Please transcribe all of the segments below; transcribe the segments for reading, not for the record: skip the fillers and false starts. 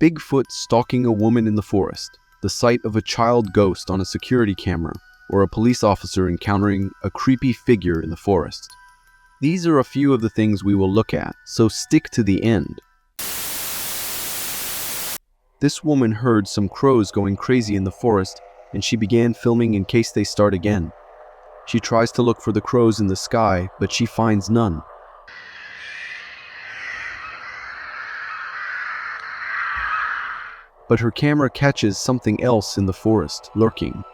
Bigfoot stalking a woman in the forest, the sight of a child ghost on a security camera, or a police officer encountering a creepy figure in the forest. These are a few of the things we will look at, so stick to the end. This woman heard some crows going crazy in the forest, and she began filming in case they start again. She tries to look for the crows in the sky, but she finds none. But her camera catches something else in the forest, lurking.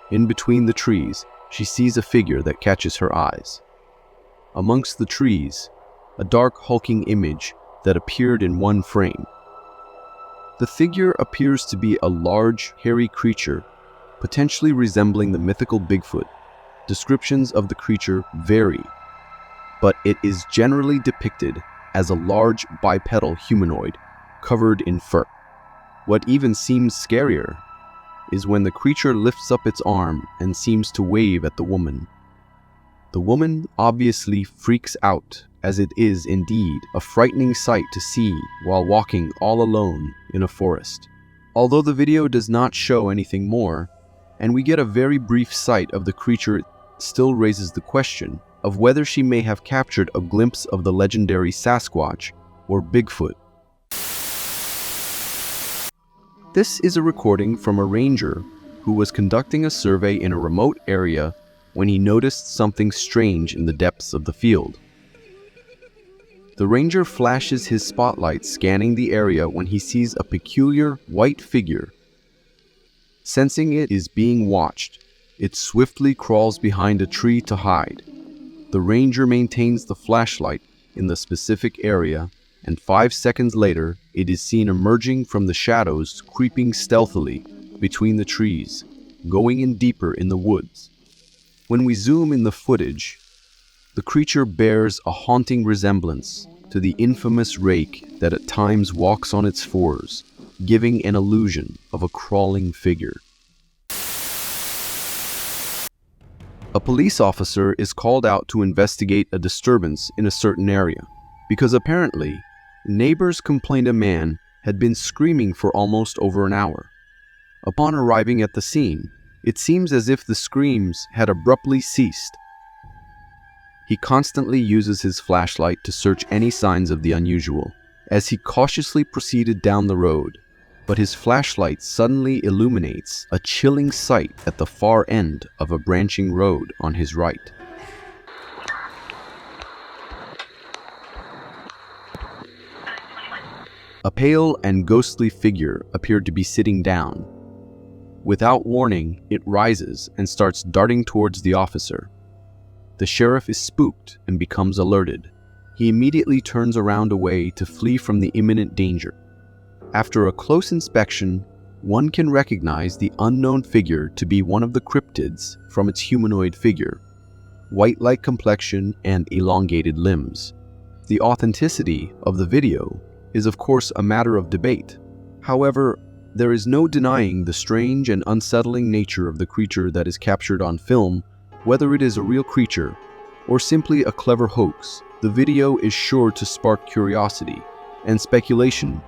In between the trees, she sees a figure that catches her eyes. Amongst the trees, a dark hulking image that appeared in one frame. The figure appears to be a large, hairy creature, potentially resembling the mythical Bigfoot. Descriptions of the creature vary, but it is generally depicted as a large bipedal humanoid covered in fur. What even seems scarier is when the creature lifts up its arm and seems to wave at the woman. The woman obviously freaks out, as it is indeed a frightening sight to see while walking all alone in a forest. Although the video does not show anything more, and we get a very brief sight of the creature, it still raises the question of whether she may have captured a glimpse of the legendary Sasquatch or Bigfoot. This is a recording from a ranger who was conducting a survey in a remote area when he noticed something strange in the depths of the field. The ranger flashes his spotlight scanning the area when he sees a peculiar white figure. Sensing it is being watched, it swiftly crawls behind a tree to hide. The ranger maintains the flashlight in the specific area, and 5 seconds later, it is seen emerging from the shadows, creeping stealthily between the trees, going in deeper in the woods. When we zoom in the footage, the creature bears a haunting resemblance to the infamous rake that at times walks on its fours, giving an illusion of a crawling figure. A police officer is called out to investigate a disturbance in a certain area, because apparently, neighbors complained a man had been screaming for almost over an hour. Upon arriving at the scene, it seems as if the screams had abruptly ceased. He constantly uses his flashlight to search any signs of the unusual, as he cautiously proceeded down the road, but his flashlight suddenly illuminates a chilling sight at the far end of a branching road on his right. A pale and ghostly figure appeared to be sitting down. Without warning, it rises and starts darting towards the officer. The sheriff is spooked and becomes alerted. He immediately turns around away to flee from the imminent danger. After a close inspection, one can recognize the unknown figure to be one of the cryptids from its humanoid figure, white-like complexion and elongated limbs. The authenticity of the video is of course a matter of debate. However, there is no denying the strange and unsettling nature of the creature that is captured on film. Whether it is a real creature or simply a clever hoax, the video is sure to spark curiosity and speculation.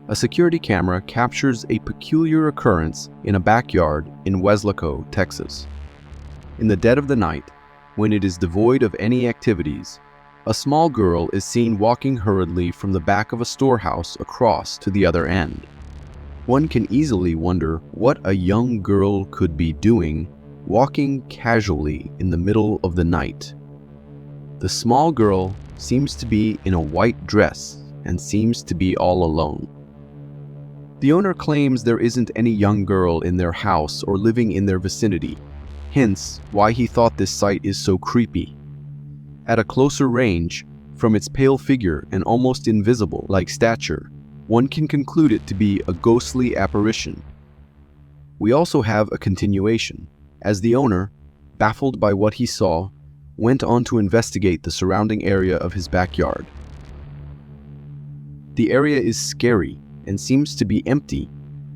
A security camera captures a peculiar occurrence in a backyard in Weslaco, Texas. In the dead of the night, when it is devoid of any activities, a small girl is seen walking hurriedly from the back of a storehouse across to the other end. One can easily wonder what a young girl could be doing, walking casually in the middle of the night. The small girl seems to be in a white dress and seems to be all alone. The owner claims there isn't any young girl in their house or living in their vicinity, hence why he thought this sight is so creepy. At a closer range, from its pale figure and almost invisible-like stature, one can conclude it to be a ghostly apparition. We also have a continuation, as the owner, baffled by what he saw, went on to investigate the surrounding area of his backyard. The area is scary and seems to be empty,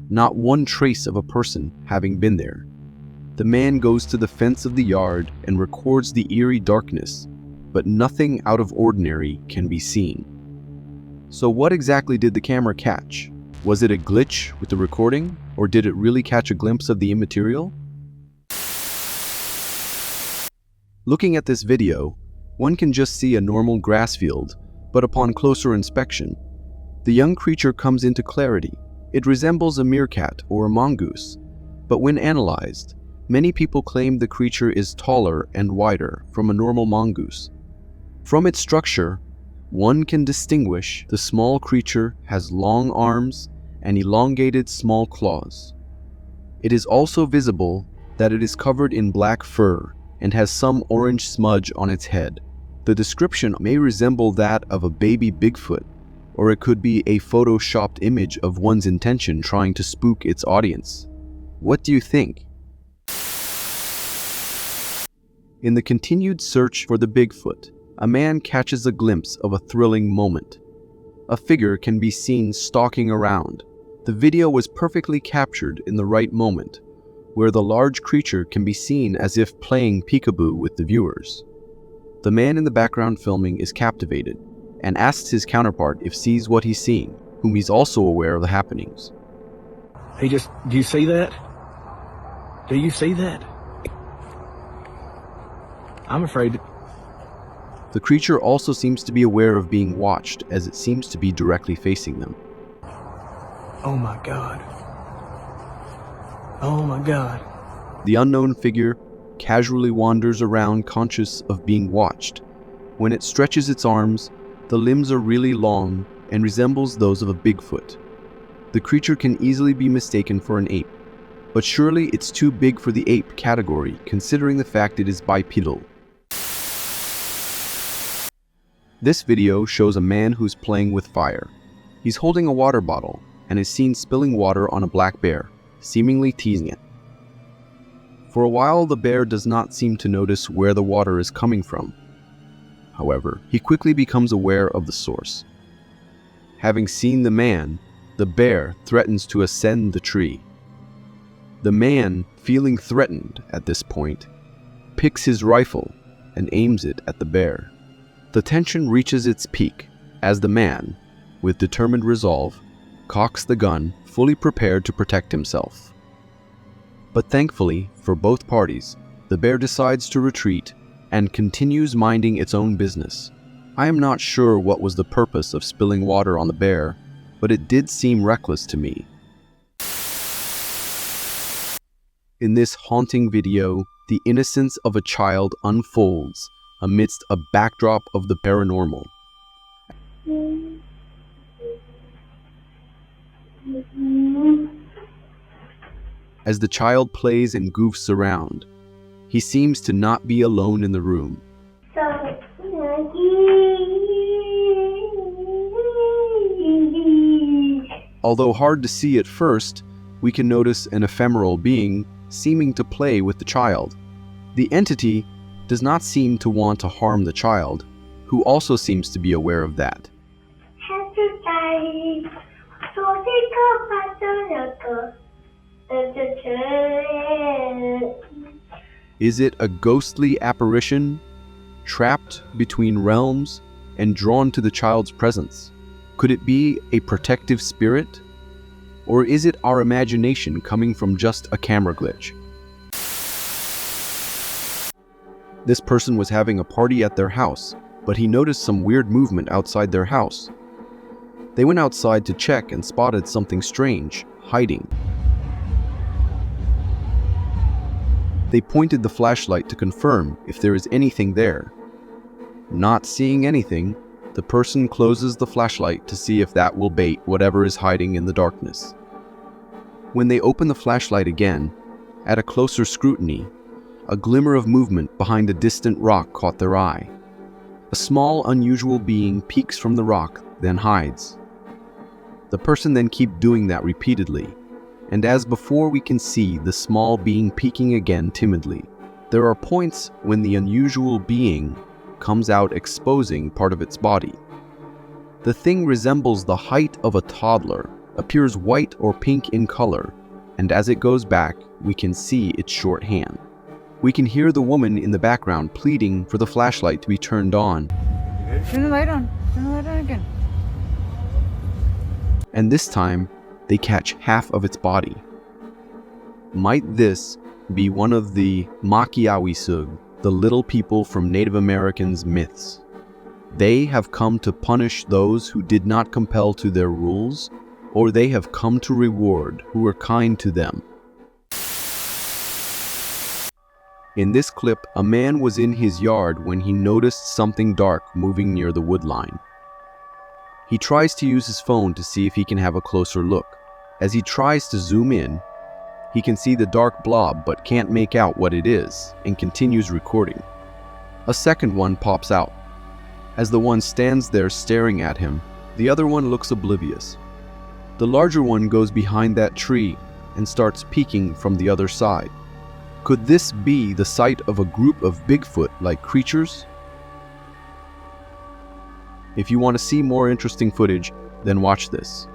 not one trace of a person having been there. The man goes to the fence of the yard and records the eerie darkness, but nothing out of ordinary can be seen. So what exactly did the camera catch? Was it a glitch with the recording, or did it really catch a glimpse of the immaterial? Looking at this video, one can just see a normal grass field, but upon closer inspection, the young creature comes into clarity. It resembles a meerkat or a mongoose, but when analyzed, many people claim the creature is taller and wider from a normal mongoose. From its structure, one can distinguish the small creature has long arms and elongated small claws. It is also visible that it is covered in black fur and has some orange smudge on its head. The description may resemble that of a baby Bigfoot, or it could be a photoshopped image of one's intention trying to spook its audience. What do you think? In the continued search for the Bigfoot, a man catches a glimpse of a thrilling moment. A figure can be seen stalking around. The video was perfectly captured in the right moment, where the large creature can be seen as if playing peekaboo with the viewers. The man in the background filming is captivated and asks his counterpart if sees what he's seeing, whom he's also aware of the happenings. Do you see that? Do you see that? I'm afraid. The creature also seems to be aware of being watched, as it seems to be directly facing them. Oh my God. Oh my God. The unknown figure casually wanders around, conscious of being watched. When it stretches its arms, the limbs are really long and resembles those of a Bigfoot. The creature can easily be mistaken for an ape, but surely it's too big for the ape category, considering the fact it is bipedal. This video shows a man who's playing with fire. He's holding a water bottle and is seen spilling water on a black bear, seemingly teasing it. For a while, the bear does not seem to notice where the water is coming from. However, he quickly becomes aware of the source. Having seen the man, the bear threatens to ascend the tree. The man, feeling threatened at this point, picks his rifle and aims it at the bear. The tension reaches its peak as the man, with determined resolve, cocks the gun, fully prepared to protect himself. But thankfully, for both parties, the bear decides to retreat and continues minding its own business. I am not sure what was the purpose of spilling water on the bear, but it did seem reckless to me. In this haunting video, the innocence of a child unfolds amidst a backdrop of the paranormal. As the child plays and goofs around, he seems to not be alone in the room. Although hard to see at first, we can notice an ephemeral being seeming to play with the child. The entity does not seem to want to harm the child, who also seems to be aware of that. Is it a ghostly apparition, trapped between realms and drawn to the child's presence? Could it be a protective spirit? Or is it our imagination coming from just a camera glitch? This person was having a party at their house, but he noticed some weird movement outside their house. They went outside to check and spotted something strange, hiding. They pointed the flashlight to confirm if there is anything there. Not seeing anything, the person closes the flashlight to see if that will bait whatever is hiding in the darkness. When they open the flashlight again, at a closer scrutiny, a glimmer of movement behind a distant rock caught their eye. A small, unusual being peeks from the rock, then hides. The person then keeps doing that repeatedly, and as before we can see the small being peeking again timidly. There are points when the unusual being comes out exposing part of its body. The thing resembles the height of a toddler, appears white or pink in color, and as it goes back, we can see its short hand. We can hear the woman in the background pleading for the flashlight to be turned on. Turn the light on. Turn the light on again. and this time they catch half of its body. Might this be one of the Makiawisug, the little people from Native Americans' myths? They have come to punish those who did not compel to their rules, or they have come to reward who were kind to them. In this clip, a man was in his yard when he noticed something dark moving near the wood line. He tries to use his phone to see if he can have a closer look. As he tries to zoom in, he can see the dark blob but can't make out what it is and continues recording. A second one pops out. As the one stands there staring at him, the other one looks oblivious. The larger one goes behind that tree and starts peeking from the other side. Could this be the site of a group of Bigfoot-like creatures? If you want to see more interesting footage, then watch this.